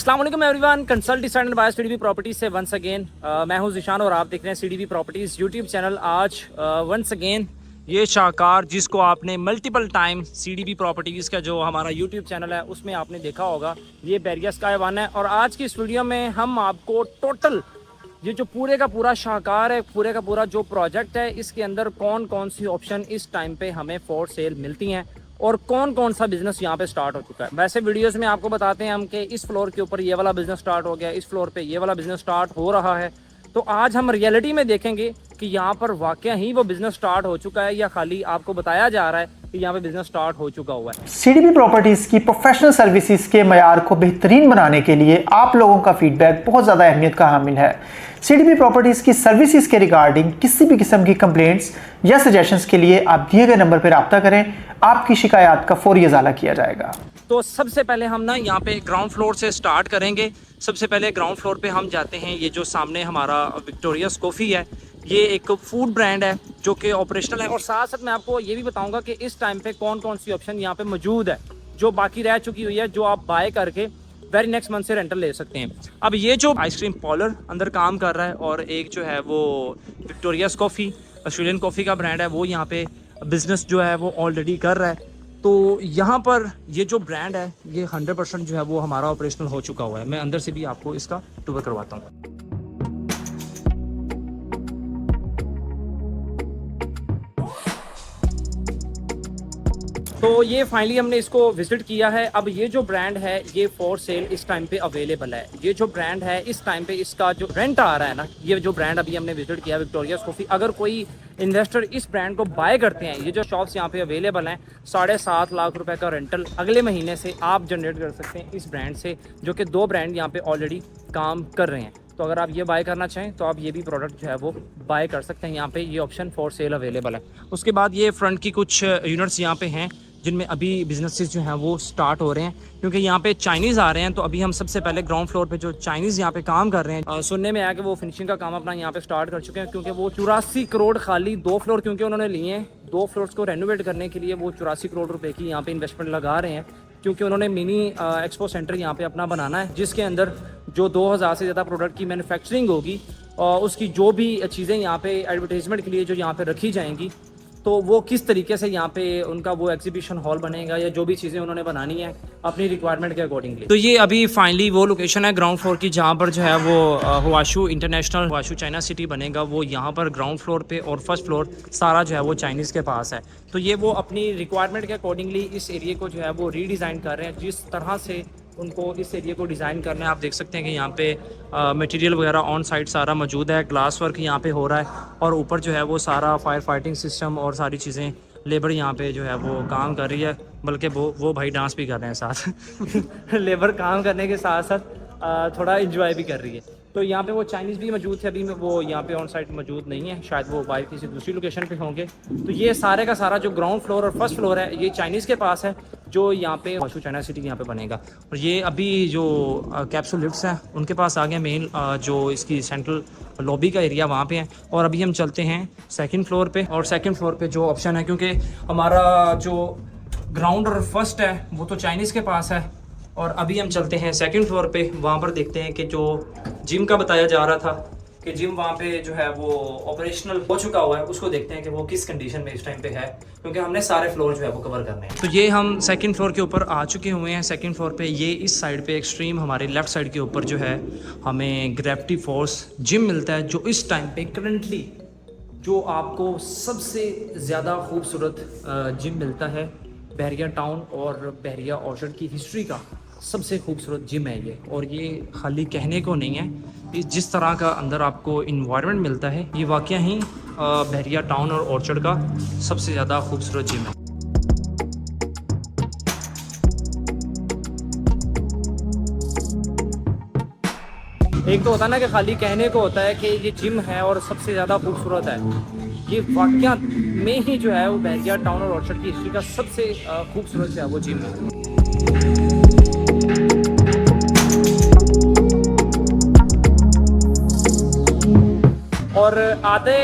अस्सलाम वालेकुम everyone, consult decide and buy CDB properties से वंस अगेन मैं हूं ज़िशान और आप देख रहे हैं सीडीबी प्रॉपर्टीज़ यूट्यूब चैनल। आज वंस अगेन ये शाहकार जिसको आपने मल्टीपल टाइम सीडीबी प्रॉपर्टीज़ का जो हमारा यूट्यूब चैनल है उसमें आपने देखा होगा, ये बैरिया स्काई वन है। और आज की इस वीडियो में हम आपको टोटल ये जो पूरे का पूरा शाहकार है, पूरे का पूरा जो प्रोजेक्ट है, इसके अंदर कौन कौन सी ऑप्शन इस टाइम पे हमें फॉर सेल मिलती हैं और कौन कौन सा बिजनेस यहाँ पे स्टार्ट हो चुका है। वैसे वीडियोस में आपको बताते हैं हम कि इस फ्लोर के ऊपर ये वाला बिजनेस स्टार्ट हो गया, इस फ्लोर पे ये वाला बिजनेस स्टार्ट हो रहा है। तो आज हम रियलिटी में देखेंगे कि यहाँ पर वाकया ही वो बिजनेस स्टार्ट हो चुका है या खाली आपको बताया जा रहा है कि यहाँ पे बिजनेस स्टार्ट हो चुका हुआ है। सीडीबी प्रॉपर्टीज की प्रोफेशनल सर्विसेज के मयार को बेहतरीन बनाने के लिए आप लोगों का फीडबैक बहुत ज़्यादा अहमियत का हामिल है। सीडीबी प्रॉपर्टीज की सर्विसेज के रिगार्डिंग किसी भी किस्म की कंप्लेंट्स या सजेशंस के लिए आप दिए गए नंबर पर रब्ता करें, आपकी शिकायत का फौरी इजाला किया जाएगा। तो सबसे पहले हम ना यहाँ पे ग्राउंड फ्लोर से स्टार्ट करेंगे। सबसे पहले ग्राउंड फ्लोर पे हम जाते हैं। ये जो सामने हमारा विक्टोरियास कॉफ़ी है, ये एक फूड ब्रांड है जो कि ऑपरेशनल है। और साथ साथ मैं आपको ये भी बताऊंगा कि इस टाइम पे कौन कौन सी ऑप्शन यहाँ पे मौजूद है जो बाकी रह चुकी हुई है, जो आप बाय करके वेरी नेक्स्ट मंथ से रेंटल ले सकते हैं। अब ये जो आइसक्रीम पार्लर अंदर काम कर रहा है और एक जो है वो विक्टोरियास कॉफ़ी ऑस्ट्रेलियन कॉफ़ी का ब्रांड है, वो यहाँ पे बिजनेस जो है वो ऑलरेडी कर रहा है। तो यहाँ पर ये जो ब्रांड है ये 100% जो है वो हमारा ऑपरेशनल हो चुका हुआ है। मैं अंदर से भी आपको इसका टूर करवाता हूँ। तो ये फाइनली हमने इसको विजिट किया है। अब ये जो ब्रांड है ये फॉर सेल इस टाइम पे अवेलेबल है। ये जो ब्रांड है इस टाइम पे इसका जो रेंट आ रहा है ना, ये जो ब्रांड अभी हमने विजिट किया विक्टोरियास कॉफ़ी, अगर कोई इन्वेस्टर इस ब्रांड को बाय करते हैं, ये जो शॉप्स यहाँ पे अवेलेबल हैं, 7.5 लाख रुपए का रेंटल अगले महीने से आप जनरेट कर सकते हैं इस ब्रांड से, जो कि 2 ब्रांड यहाँ पे ऑलरेडी काम कर रहे हैं। तो अगर आप ये बाय करना चाहें तो आप ये भी प्रोडक्ट जो है वो बाय कर सकते हैं। यहाँ पे ये ऑप्शन फॉर सेल अवेलेबल है। उसके बाद ये फ्रंट की कुछ यूनिट्स यहाँ पे हैं जिनमें अभी बिजनेसेस जो हैं वो स्टार्ट हो रहे हैं, क्योंकि यहाँ पे चाइनीज़ आ रहे हैं। तो अभी हम सबसे पहले ग्राउंड फ्लोर पे जो चाइनीज़ यहाँ पे काम कर रहे हैं, सुनने में आया कि वो फिनिशिंग का काम अपना यहाँ पे स्टार्ट कर चुके हैं, क्योंकि वो 84 करोड़ खाली 2 फ्लोर क्योंकि उन्होंने लिए हैं, 2 फ्लोर्स को रेनोवेट करने के लिए वो 84 करोड़ रुपए की यहाँ पे इन्वेस्टमेंट लगा रहे हैं, क्योंकि उन्होंने मिनी एक्सपो सेंटर यहाँ पे अपना बनाना है, जिसके अंदर जो 2000 से ज़्यादा प्रोडक्ट की मैन्युफैक्चरिंग होगी और उसकी जो भी चीज़ें यहाँ पे एडवर्टाइजमेंट के लिए जो यहाँ पे रखी जाएंगी, तो वो किस तरीके से यहाँ पे उनका वो एग्जीबिशन हॉल बनेगा या जो भी चीज़ें उन्होंने बनानी है अपनी रिक्वायरमेंट के अकॉर्डिंगली। तो ये अभी फाइनली वो लोकेशन है ग्राउंड फ्लोर की जहाँ पर जो है वो हुआशू इंटरनेशनल हुआशू चाइना सिटी बनेगा। वो यहाँ पर ग्राउंड फ्लोर पे और फर्स्ट फ्लोर सारा जो है वो चाइनीज़ के पास है। तो ये वो अपनी रिक्वायरमेंट के अकॉर्डिंगली इस एरिया को जो है वो रीडिज़ाइन कर रहे हैं, जिस तरह से उनको इस एरिया को डिज़ाइन करना है। आप देख सकते हैं कि यहाँ पे मटेरियल वगैरह ऑन साइड सारा मौजूद है, ग्लास वर्क यहाँ पे हो रहा है और ऊपर जो है वो सारा फायर फाइटिंग सिस्टम और सारी चीज़ें लेबर यहाँ पे जो है वो काम कर रही है, बल्कि वो भाई डांस भी कर रहे हैं साथ लेबर काम करने के साथ साथ थोड़ा इंजॉय भी कर रही है। तो यहाँ पे वो चाइनीज़ भी मौजूद थे, अभी वो यहाँ पे ऑन साइड मौजूद नहीं है, शायद वो बाहर किसी दूसरी लोकेशन पे होंगे। तो ये सारे का सारा जो ग्राउंड फ्लोर और फर्स्ट फ्लोर है ये चाइनीज़ के पास है, जो यहाँ पे हुआशू चाइना सिटी यहाँ पे बनेगा। और ये अभी जो कैप्सूल लिफ्ट्स हैं उनके पास आ गए, मेन जो इसकी सेंट्रल लॉबी का एरिया वहाँ पे है। और अभी हम चलते हैं सेकंड फ्लोर पे। और सेकंड फ्लोर पे जो ऑप्शन है, क्योंकि हमारा जो ग्राउंड और फर्स्ट है वो तो चाइनीज़ के पास है, और अभी हम चलते हैं सेकंड फ्लोर पे। वहाँ पर देखते हैं कि जो जिम का बताया जा रहा था कि जिम वहाँ पे जो है वो ऑपरेशनल हो चुका हुआ है, उसको देखते हैं कि वो किस कंडीशन में इस टाइम पे है, क्योंकि हमने सारे फ्लोर जो है वो कवर करने हैं। तो ये हम सेकंड फ्लोर के ऊपर आ चुके हुए हैं। सेकंड फ्लोर पे ये इस साइड पे एक्सट्रीम हमारे लेफ्ट साइड के ऊपर जो है हमें ग्रेविटी फोर्स जिम मिलता है, जो इस टाइम पे करंटली जो आपको सबसे ज़्यादा खूबसूरत जिम मिलता है बहरिया टाउन और बहरिया ऑर्चर्ड की हिस्ट्री का सबसे खूबसूरत जिम है ये। और ये खाली कहने को नहीं है, इस जिस तरह का अंदर आपको इन्वायरमेंट मिलता है, ये वाकया ही बहरिया टाउन और ऑर्चर्ड का सबसे ज़्यादा खूबसूरत जिम है। एक तो होता है ना कि खाली कहने को होता है कि ये जिम है और सबसे ज़्यादा खूबसूरत है, ये वाकया में ही जो है वो बहरिया टाउन और ऑर्चर्ड की हिस्ट्री का सबसे खूबसूरत जो है वो जिम है। और आधे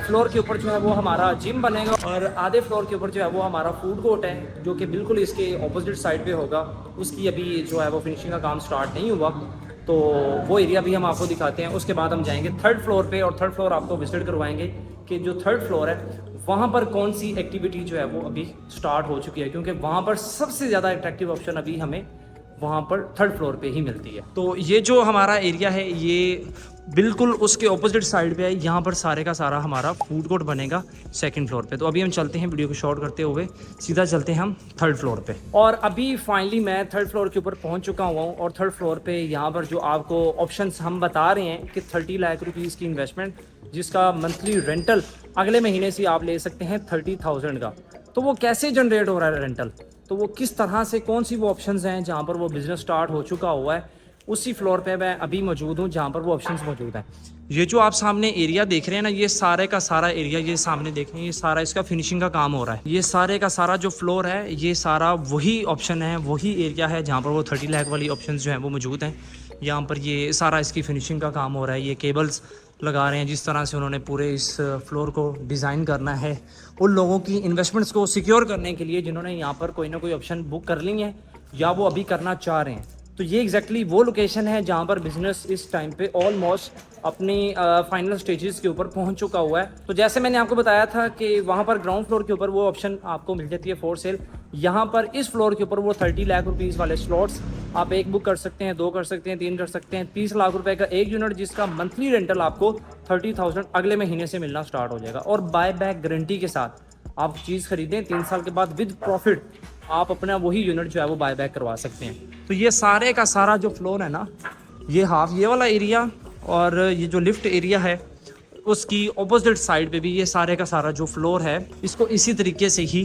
फ्लोर के ऊपर जो है वो हमारा जिम बनेगा और आधे फ्लोर के ऊपर जो है वो हमारा फूड कोर्ट है, जो कि बिल्कुल इसके ऑपोजिट साइड पे होगा। उसकी अभी जो है वो फिनिशिंग का काम स्टार्ट नहीं हुआ, तो वो एरिया भी हम आपको दिखाते हैं। उसके बाद हम जाएंगे थर्ड फ्लोर पे, और थर्ड फ्लोर आपको विजिट करवाएंगे कि जो थर्ड फ्लोर है वहाँ पर कौन सी एक्टिविटी जो है वो अभी स्टार्ट हो चुकी है, क्योंकि वहाँ पर सबसे ज़्यादा अट्रैक्टिव ऑप्शन अभी हमें वहाँ पर थर्ड फ्लोर पे ही मिलती है। तो ये जो हमारा एरिया है ये बिल्कुल उसके ऑपोजिट साइड पे है। यहाँ पर सारे का सारा हमारा फूड कोर्ट बनेगा सेकंड फ्लोर पे। तो अभी हम चलते हैं, वीडियो को शॉर्ट करते हुए सीधा चलते हैं हम थर्ड फ्लोर पे। और अभी फाइनली मैं थर्ड फ्लोर के ऊपर पहुँच चुका हुआ हूँ। और थर्ड फ्लोर पे यहाँ पर जो आपको ऑप्शंस हम बता रहे हैं कि 30 लाख रुपीज़ की इन्वेस्टमेंट, जिसका मंथली रेंटल अगले महीने से आप ले सकते हैं 30,000 का। तो वो कैसे जनरेट हो रहा है रेंटल, तो वो किस तरह से, कौन सी वो ऑप्शंस हैं जहाँ पर वो बिज़नेस स्टार्ट हो चुका हुआ है, उसी फ्लोर पे मैं अभी मौजूद हूँ जहाँ पर वो ऑप्शंस मौजूद हैं। ये जो आप सामने एरिया देख रहे हैं ना, ये सारे का सारा एरिया ये सामने देख रहे हैं, ये सारा इसका फिनिशिंग का काम हो रहा है। ये सारे का सारा जो फ्लोर है ये सारा वही ऑप्शन है, वही एरिया है जहाँ पर वो 30 लाख वाली ऑप्शन जो हैं वो मौजूद हैं। यहाँ पर ये सारा इसकी फिनिशिंग का काम हो रहा है। ये केबल्स लगा रहे हैं, जिस तरह से उन्होंने पूरे इस फ्लोर को डिज़ाइन करना है उन लोगों की इन्वेस्टमेंट्स को सिक्योर करने के लिए जिन्होंने यहाँ पर कोई ना कोई ऑप्शन बुक कर ली है या वो अभी करना चाह रहे हैं। तो ये एग्जैक्टली वो लोकेशन है जहाँ पर बिजनेस इस टाइम पे ऑलमोस्ट अपनी फाइनल स्टेजेस के ऊपर पहुँच चुका हुआ है। तो जैसे मैंने आपको बताया था कि वहाँ पर ग्राउंड फ्लोर के ऊपर वो ऑप्शन आपको मिल जाती है फॉर सेल। यहाँ पर इस फ्लोर के ऊपर वो 30 लाख रुपीज़ वाले स्लॉट्स आप एक बुक कर सकते हैं, 2 कर सकते हैं, 3 कर सकते हैं। 30 लाख रुपए का एक यूनिट, जिसका मंथली रेंटल आपको 30,000 अगले महीने से मिलना स्टार्ट हो जाएगा। और बाय बैक गारंटी के साथ आप चीज़ खरीदें, 3 साल के बाद विद प्रॉफिट आप अपना वही यूनिट जो है वो बाय बैक करवा सकते हैं। तो ये सारे का सारा जो फ्लोर है ना, ये हाफ ये वाला एरिया और ये जो लिफ्ट एरिया है उसकी ऑपोजिट साइड पे भी ये सारे का सारा जो फ्लोर है, इसको इसी तरीके से ही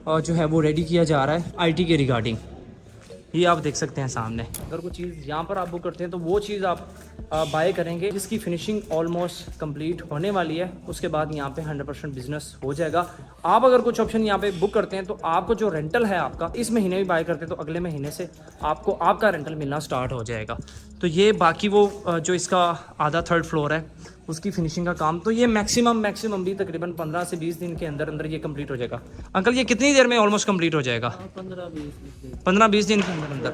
जो है वो रेडी किया जा रहा है आईटी के रिगार्डिंग। ये आप देख सकते हैं सामने। अगर कोई चीज़ यहाँ पर आप बुक करते हैं तो वो चीज़ आप बाय करेंगे जिसकी फिनिशिंग ऑलमोस्ट कंप्लीट होने वाली है। उसके बाद यहाँ पे 100% बिजनेस हो जाएगा। आप अगर कुछ ऑप्शन यहाँ पे बुक करते हैं तो आपको जो रेंटल है आपका, इस महीने भी बाय करते हैं तो अगले महीने से आपको आपका रेंटल मिलना स्टार्ट हो जाएगा। तो ये बाकी वो जो इसका आधा थर्ड फ्लोर है उसकी फिनिशिंग का काम, तो ये मैक्सिमम भी तकरीबन 15 से 20 दिन के अंदर अंदर ये कंप्लीट हो जाएगा। अंकल ये कितनी देर में ऑलमोस्ट कंप्लीट हो जाएगा? 15-20 दिन के अंदर अंदर।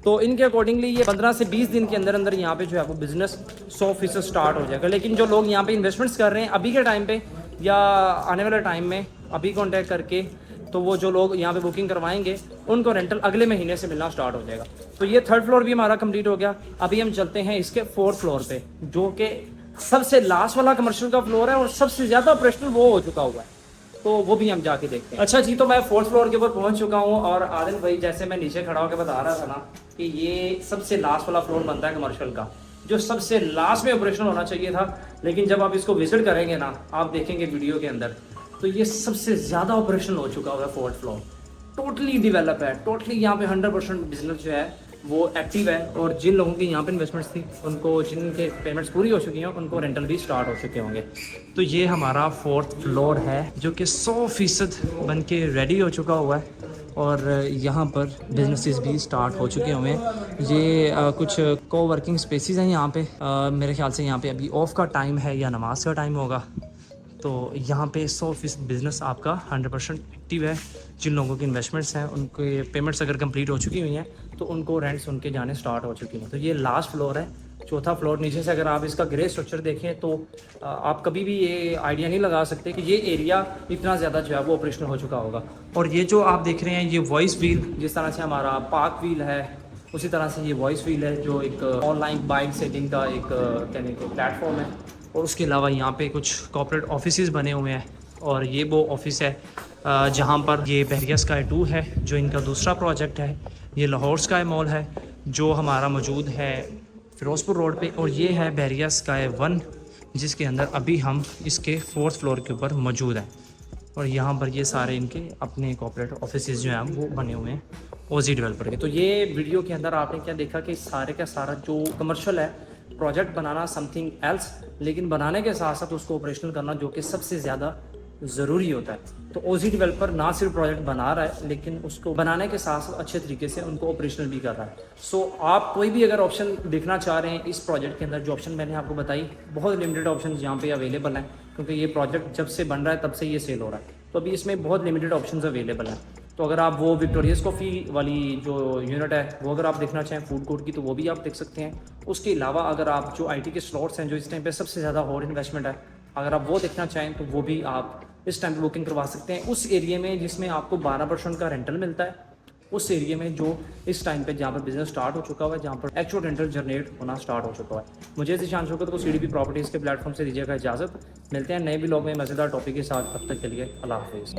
तो इनके अकॉर्डिंगली ये 15 से 20 दिन के अंदर अंदर यहाँ पे जो है वो बिजनेस 100% स्टार्ट हो जाएगा। लेकिन जो लोग यहाँ पे इन्वेस्टमेंट्स कर रहे हैं अभी के टाइम पे या आने वाले टाइम में, अभी कॉन्टैक्ट करके, तो वो जो लोग यहाँ पे बुकिंग करवाएंगे उनको रेंटल अगले महीने से मिलना स्टार्ट हो जाएगा। तो ये थर्ड फ्लोर भी हमारा कंप्लीट हो गया। अभी हम चलते हैं इसके फोर्थ फ्लोर पे, जो कि सबसे लास्ट वाला कमर्शियल का फ्लोर है और सबसे ज़्यादा ऑपरेशनल वो हो चुका हुआ है। तो वो भी हम जाके देखते हैं। अच्छा जी, तो मैं फोर्थ फ्लोर के ऊपर पहुंच चुका हूँ और आदिल भाई जैसे मैं नीचे खड़ा होकर बता रहा था ना कि ये सबसे लास्ट वाला फ्लोर बनता है कमर्शियल का, जो सबसे लास्ट में ऑपरेशनल होना चाहिए था। लेकिन जब आप इसको विजिट करेंगे ना, आप देखेंगे वीडियो के अंदर, तो ये सबसे ज़्यादा ऑपरेशनल हो चुका हुआ है। फोर्थ फ्लोर टोटली डिवेलप है, टोटली यहाँ पे 100% बिजनेस जो है वो एक्टिव है। और जिन लोगों की यहाँ पे इन्वेस्टमेंट्स थी उनको, जिनके पेमेंट्स पूरी हो चुकी हैं, उनको रेंटल भी स्टार्ट हो चुके होंगे। तो ये हमारा फोर्थ फ्लोर है जो कि 100% बन के रेडी हो चुका हुआ है और यहाँ पर बिजनेसेस भी स्टार्ट हो चुके हुए हैं। ये कुछ को वर्किंग स्पेसिस हैं यहाँ पे। मेरे ख्याल से यहाँ पे अभी ऑफ का टाइम है या नमाज का टाइम होगा। तो यहाँ पे 100% बिज़नेस आपका 100% एक्टिव है। जिन लोगों की इन्वेस्टमेंट्स हैं उनके पेमेंट्स अगर कंप्लीट हो चुकी हुई हैं तो उनको रेंट्स उनके जाने स्टार्ट हो चुकी हैं। तो ये लास्ट फ्लोर है, चौथा फ्लोर। नीचे से अगर आप इसका ग्रे स्ट्रक्चर देखें तो आप कभी भी ये आइडिया नहीं लगा सकते कि ये एरिया इतना ज़्यादा जो है वो ऑपरेशनल हो चुका होगा। और ये जो आप देख रहे हैं ये वॉइस व्हील, जिस तरह से हमारा पार्क व्हील है उसी तरह से ये वॉइस व्हील है, जो एक ऑनलाइन बाइक सेटिंग का एक कहने को प्लेटफॉर्म है। और उसके अलावा यहाँ पे कुछ कॉर्पोरेट ऑफिसेज बने हुए हैं और ये वो ऑफिस है जहाँ पर ये बहरिया स्काई 2 है जो इनका दूसरा प्रोजेक्ट है। ये लाहौर स्काई मॉल है जो हमारा मौजूद है फिरोज़पुर रोड पे, और ये है बहरिया स्काई 1 जिसके अंदर अभी हम इसके फोर्थ फ्लोर के ऊपर मौजूद हैं। और यहाँ पर ये सारे इनके अपने कॉर्पोरेट ऑफिसेज जो हैं वो बने हुए हैं ओजी डेवलपर के। तो ये वीडियो के अंदर आपने क्या देखा कि सारे का सारा जो कमर्शियल है प्रोजेक्ट बनाना समथिंग एल्स, लेकिन बनाने के साथ साथ उसको ऑपरेशनल करना जो कि सबसे ज़्यादा ज़रूरी होता है। तो ओजी डेवलपर ना सिर्फ प्रोजेक्ट बना रहा है, लेकिन उसको बनाने के साथ साथ अच्छे तरीके से उनको ऑपरेशनल भी कर रहा है। सो आप कोई भी अगर ऑप्शन देखना चाह रहे हैं इस प्रोजेक्ट के अंदर, जो ऑप्शन मैंने आपको बताई, बहुत लिमिटेड ऑप्शन यहाँ पे अवेलेबल हैं, क्योंकि ये प्रोजेक्ट जब से बन रहा है तब से ये सेल हो रहा है, तो अभी इसमें बहुत लिमिटेड ऑप्शन अवेलेबल हैं। तो अगर आप वो विक्टोरियस कॉफ़ी वाली जो यूनिट है वो अगर आप देखना चाहें फूड कोर्ट की, तो वो भी आप देख सकते हैं। उसके अलावा अगर आप जो आईटी के स्लॉट्स हैं, जो इस टाइम पे सबसे ज़्यादा और इन्वेस्टमेंट है, अगर आप वो देखना चाहें तो वो भी आप इस टाइम पे बुकिंग करवा सकते हैं उस एरिया में जिसमें आपको 12% का रेंटल मिलता है, उस एरिया में जो इस टाइम पे जहाँ पर बिजनेस स्टार्ट हो चुका हुआ है, जहाँ पर एक्चुअल रेंटल जनरेट होना स्टार्ट हो चुका है। मुझे इस चांस होगा तो सीडीपी प्रॉपर्टीज़ के प्लेटफॉर्म से दीजिएगा इजाज़त। मिलते हैं नए ब्लॉग में मज़ेदार टॉपिक के साथ, तब तक के लिए अल्लाह हाफिज़।